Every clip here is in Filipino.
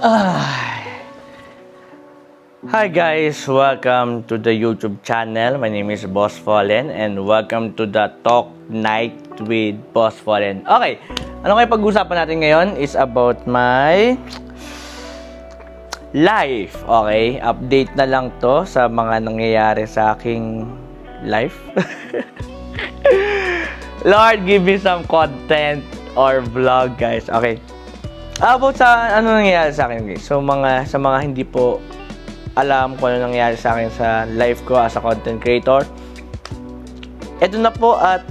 Ah. Hi guys, welcome to the YouTube channel. My name is Boss Fallen and welcome to the Talk Night with Boss Fallen. Okay, ano kayo pag-usapan natin ngayon is about my life. Okay, update na lang to sa mga nangyayari sa aking life. Lord, give me some content or vlog, guys. Okay. About sa ano nangyayari sa akin, guys. So sa mga hindi po alam kung ano nangyayari sa akin sa life ko as a content creator, ito na po at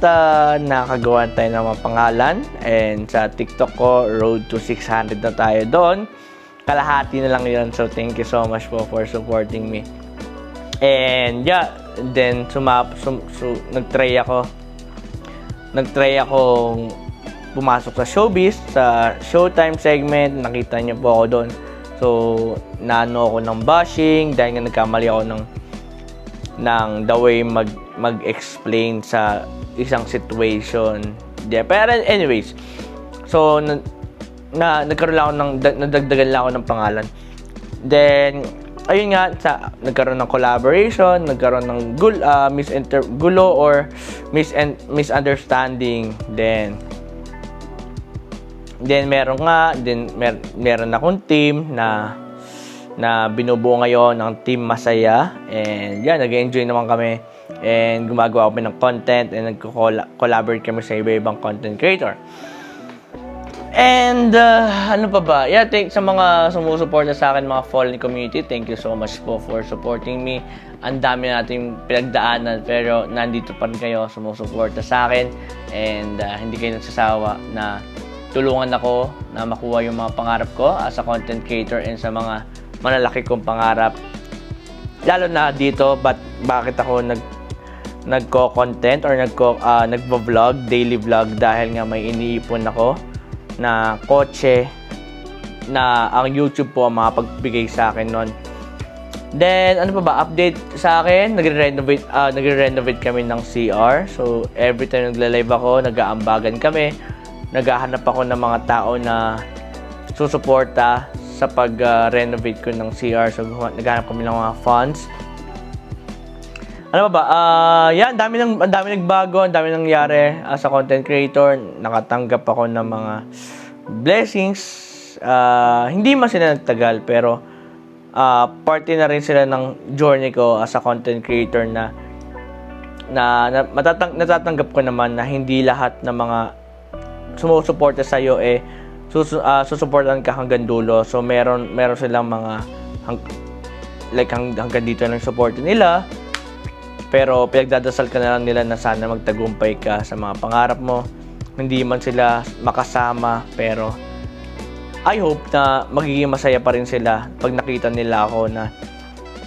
nakagawa tayo ng mga pangalan, and sa TikTok ko, road to 600 na tayo doon. Kalahati na lang yun, so thank you so much po for supporting me. And yeah, then nagtry akong pumasok sa showbiz, sa Showtime segment. Nakita niyo po ako doon. So, naano ako ng bashing dahil nga nagkamali ako ng the way mag-explain sa isang situation. Yeah, pero anyways, so nagkaroon lang ako nadagdagan lang ako ng pangalan. Then, ayun nga, nagkaroon ng collaboration, nagkaroon ng gulo or misunderstanding. Then meron akong team na binubuo ngayon ng Team Masaya, and yeah, nag-enjoy naman kami and gumagawa kami ng content and nagko-collaborate kami sa iba-ibang content creator. And ano pa ba? Yeah, sa mga sumusuporta sa akin, mga Fallen community, thank you so much po for supporting me. Ang dami nating pinagdaanan pero nandito pa rin kayo sumusuporta sa akin, and hindi kayo nagsasawa na tulungan ako na makuha yung mga pangarap ko as a content creator and sa mga malalaki kong pangarap. Lalo na dito, bakit ako nagko-content or nagvo-vlog, daily vlog, dahil nga may iniipon ako na kotse na ang YouTube po ang makapagbigay sa akin nun. Then, ano pa ba? Update sa akin, nagre-renovate kami ng CR. So, every time nagla-live ako, nag-aambagan kami. Naghahanap ako ng mga tao na susuporta sa pag-renovate ko ng CR. So, naghahanap kami ng mga funds. Ano ba? Yan, ang dami nagbago, ang dami nangyari as a content creator. Nakatanggap ako ng mga blessings. Hindi man sila nagtagal, pero party na rin sila ng journey ko as a content creator na natatanggap ko naman na hindi lahat ng mga sumusuporta sa iyo susuportahan ka hanggang dulo. So meron silang mga hanggang dito lang support nila, pero pinagdadasal ka na lang nila na sana magtagumpay ka sa mga pangarap mo. Hindi man sila makasama, pero I hope na magiging masaya pa rin sila pag nakita nila ako na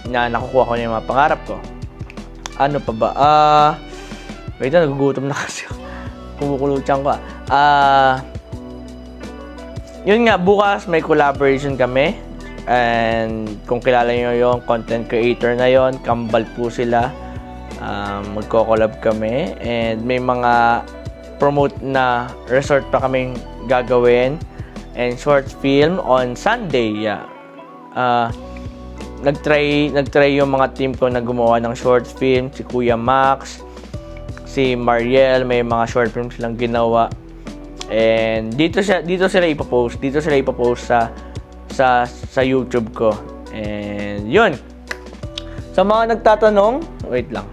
nakukuha ko na yung mga pangarap ko. Ano pa ba? Wait na, nagugutom na kasi ako. Kumukulutsan ko. Yun nga, bukas may collaboration kami, and kung kilala nyo yung content creator na yon, kambal po sila. Magko-collab kami, and may mga promote na resort pa kaming gagawin and short film on Sunday. Yeah. Nagtry yung mga team ko na gumawa ng short film, si Kuya Max, si Mariel, may mga short film silang ginawa. And dito sila ipopost sa YouTube ko. And yun. Sa mga nagtatanong, wait lang.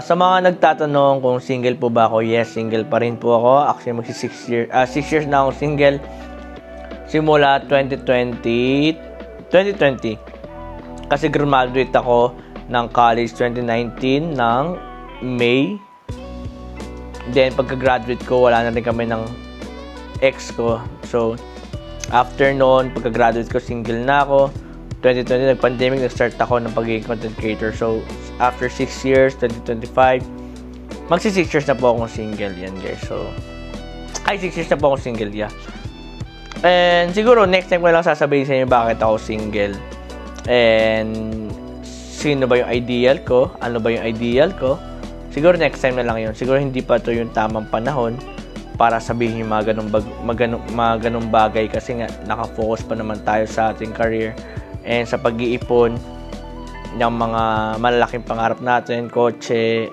Sa mga nagtatanong kung single po ba ako, yes, single pa rin po ako. Actually, 6 years na akong single. Simula 2020. Kasi graduate ako ng college 2019 ng May. Then, pagka-graduate ko, wala na rin kami ng ex ko. So, after noon, pagka-graduate ko, single na ako. 2020, nag-pandemic, nag-start ako ng pagiging content creator. So, after 6 years, 2025, magsi 6 years na po akong single. Yan, guys. So, 6 years na po akong single, yeah. And siguro next time ko lang sasabihin sa inyo bakit ako single. And sino ba yung ideal ko, ano ba yung ideal ko. Siguro next time na lang yun. Siguro hindi pa to yung tamang panahon para sabihin yung mga ganong bagay kasi nga nakafocus pa naman tayo sa ating career and sa pag-iipon ng mga malalaking pangarap natin, kotse,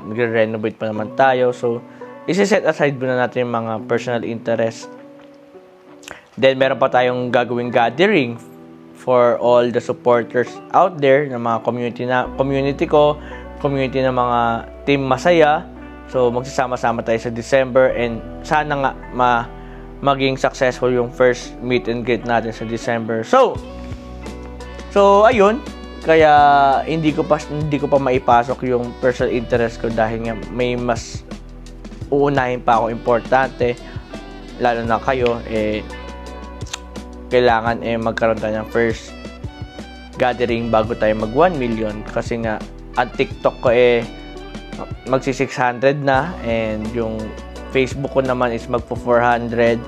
nagre-renovate pa naman tayo. So, isi-set aside muna natin yung mga personal interest. Then, meron pa tayong gagawing gathering for all the supporters out there ng mga community ko, community ng mga team Masaya. So, magsasama-sama tayo sa December and sana nga maging successful yung first meet and greet natin sa December. So ayun, kaya hindi ko pa maipasok yung personal interest ko dahil nga may mas uunahin pa ako importante, lalo na kayo kailangan magkaroon tayo ng first gathering bago tayo mag 1 million kasi nga ang TikTok ko magsi 600 na and yung Facebook ko naman is magpo 400.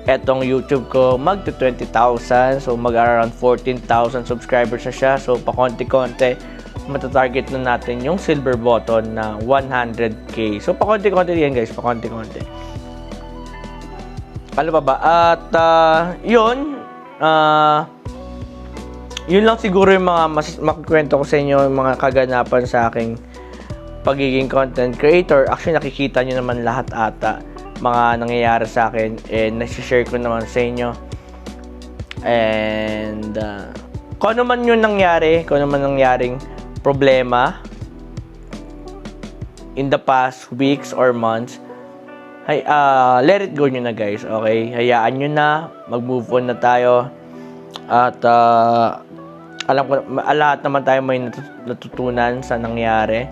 Etong YouTube ko magto 20,000, so mag-around 14,000 subscribers na siya. So pakonti-konti matatarget na natin yung silver button na 100k. So pakonti-konti yan guys, pakonti-konti. Ano pa ba? At yun lang siguro yung mga makikwento ko sa inyo, yung mga kaganapan sa aking pagiging content creator. Actually, nakikita nyo naman lahat ata mga nangyayari sa akin and nasi-share ko naman sa inyo. And kung ano man yung nangyari, kung ano man nangyaring problema in the past weeks or months, let it go nyo na guys, okay? Hayaan nyo na, mag-move on na tayo. At alam ko, lahat naman tayo may natutunan sa nangyari.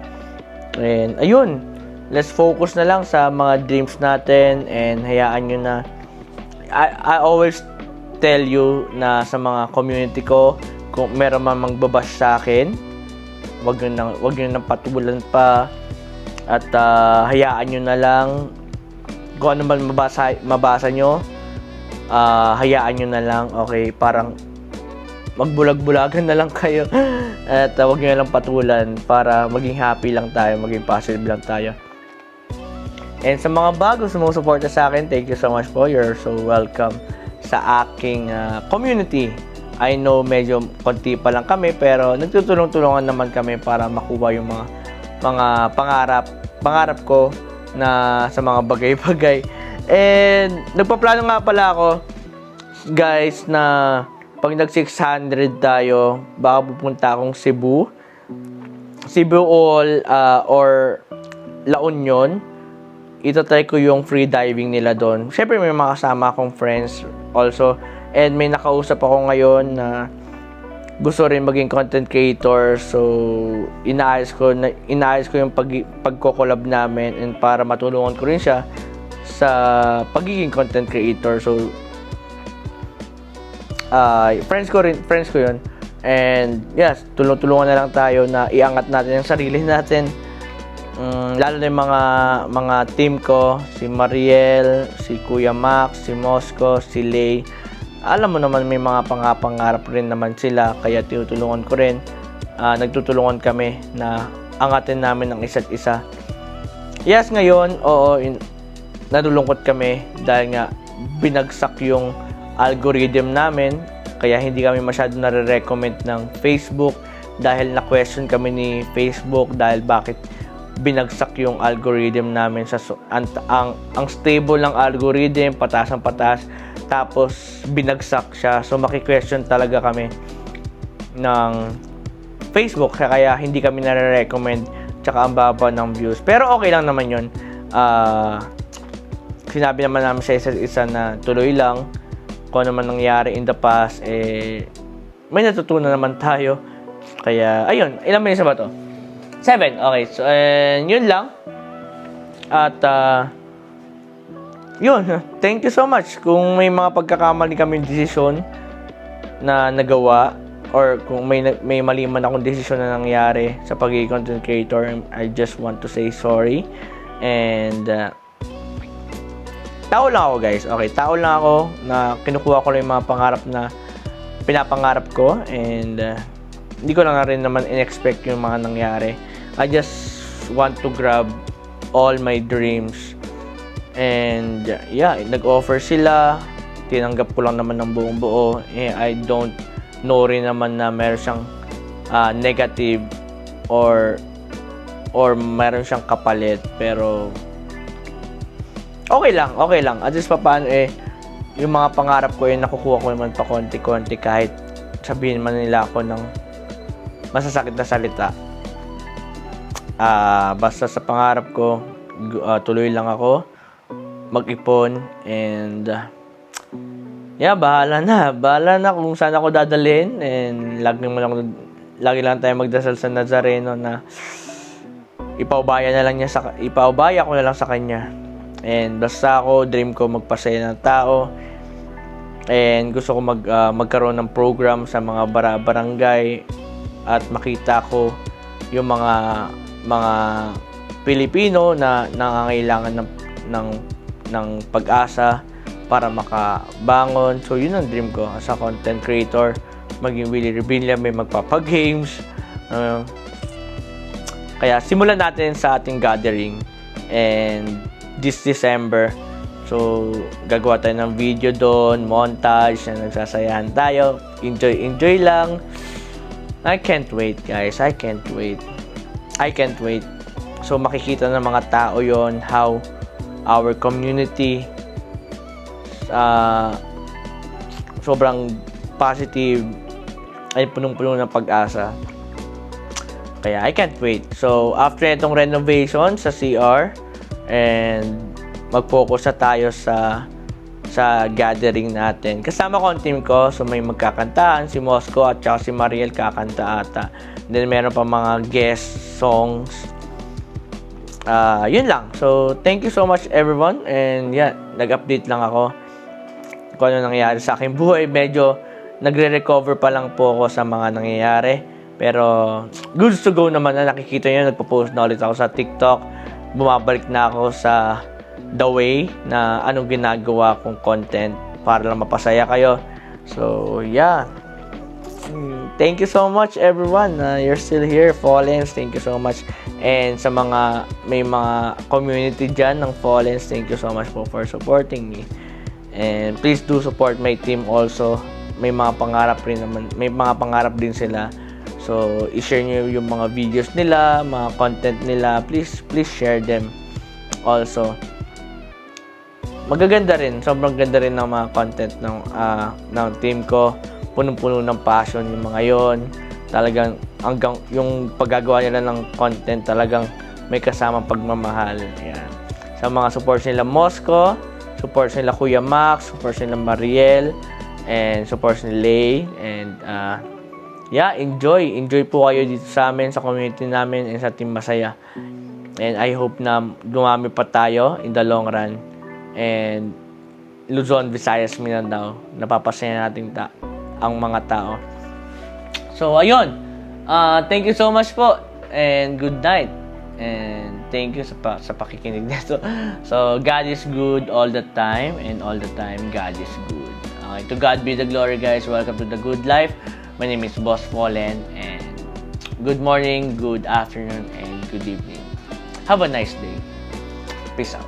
And ayun, let's focus na lang sa mga dreams natin and hayaan nyo na. I always tell you na sa mga community ko, kung meron man magbabash sa akin, wag nyo nang patulan pa at hayaan nyo na lang. Kung ano man mabasa nyo, hayaan nyo na lang, okay? Parang magbulag-bulagan na lang kayo at huwag nyo na lang patulan para maging happy lang tayo, maging positive lang tayo. And sa mga bago sumusuporta sa akin, thank you so much po. You're so welcome sa aking community. I know medyo konti pa lang kami pero nagtutulong-tulungan naman kami para makuha yung mga pangarap ko na sa mga bagay-bagay. And nagpaplano nga pala ako guys na pag nag 600 tayo, baka pupunta akong Cebu or La Union. Itatry ko yung free diving nila doon. Syempre may mga kasama akong friends also. And may nakausap ako ngayon na gusto rin maging content creator. So inaayos ko yung pagko-collab namin and para matulungan ko rin siya sa pagiging content creator. So friends ko yun. And yes, tulungan na lang tayo na iangat natin yung sarili natin. Lalo na yung mga team ko, si Mariel, si Kuya Max, si Mosco, si Lay. Alam mo naman may mga pangarap rin naman sila, kaya tinutulungan ko rin. Nagtutulungan kami na angatin namin ang isa't isa. Yes, ngayon, nalulungkot kami dahil nga binagsak yung algorithm namin, kaya hindi kami masyado nare-recommend ng Facebook dahil na-question kami ni Facebook dahil bakit binagsak yung algorithm namin ang stable ng algorithm, pataas ang pataas, tapos binagsak siya. So maki-question talaga kami ng Facebook kaya hindi kami nare-recommend, tsaka ang baba ng views. Pero okay lang naman yun. Sinabi naman namin sa isa't isa na tuloy lang. Kung ano man nangyari in the past, may natutunan naman tayo. Kaya, ayun. Ilang minutes ba to? 7. Okay. So, yun lang. At, yun. Thank you so much. Kung may mga pagkakamali kami desisyon na nagawa, or kung may mali man akong desisyon na nangyari sa pagiging content creator, I just want to say sorry. And, tao lang ako guys. Okay, tao lang ako na kinukuha ko lang yung mga pangarap na pinapangarap ko. And hindi ko lang na rin naman in-expect yung mga nangyari. I just want to grab all my dreams. And yeah, nag-offer sila. Tinanggap ko lang naman ng buong buo. I don't know rin naman na meron siyang negative or meron siyang kapalit. Pero okay lang. At least paano yung mga pangarap ko nakukuha ko naman pa konti-konti kahit sabihin man nila ako ng masasakit na salita. Basta sa pangarap ko, tuloy lang ako mag-ipon and yeah, bahala na kung saan ako dadalhin. And lagi lang tayo magdasal sa Nazareno na ipaubaya ko na lang sa kanya. And basta ako, dream ko magpasaya ng tao. And gusto ko magkaroon ng program sa mga barangay at makita ko yung mga Pilipino na nangangailangan ng pag-asa para makabangon. So yun ang dream ko as a content creator, maging Willie Revilla, may magpapag-games. Kaya simulan natin sa ating gathering and this December. So gagawa tayo ng video doon, montage na nagsasayahan tayo, enjoy lang. I can't wait, guys. I can't wait. So makikita ng mga tao yon how our community sobrang positive, ay punong-puno ng pag-asa. Kaya I can't wait. So after itong renovation sa CR, and mag-focus na tayo sa gathering natin. Kasama ko ang team ko, so may magkakantaan, si Mosco at saka si Mariel kakanta ata. Then meron pa mga guest songs. Yun lang. So thank you so much everyone, and yeah, nag-update lang ako kung ano nangyayari sa aking buhay. Medyo nagre-recover pa lang po ako sa mga nangyayari, pero good to go naman na. Nakikita nyo, nagpo-post na ulit ako sa TikTok. Bumabalik na ako sa the way na anong ginagawa kong content para lang mapasaya kayo. So yeah, thank you so much everyone. You're still here, Fallens. Thank you so much. And sa may mga community dyan ng Fallens, thank you so much for supporting me. And please do support my team also. May mga pangarap din sila. So i-share nyo yung mga videos nila, mga content nila. Please share them also. Magaganda rin, sobrang ganda rin ng mga content ng team ko. Punong-puno ng passion yung mga yon. Talagang hanggang yung paggagawa nila ng content, talagang may kasamang pagmamahal. Yan. Sa mga supports nila Mosco, supports nila Kuya Max, supports nila Mariel, and supports ni Lay. And yeah, enjoy po kayo dito sa amin, sa community namin, and sa Team Masaya. And I hope na dumami pa tayo in the long run. And Luzon, Visayas, Mindanao, napapasaya natin ang mga tao. So ayun, thank you so much po, and good night, and thank you sa pakikinig nito. So God is good all the time, and all the time God is good. Okay, to God be the glory, guys. Welcome to The Good Life. My name is Boss Fallen, and good morning, good afternoon, and good evening. Have a nice day. Peace out.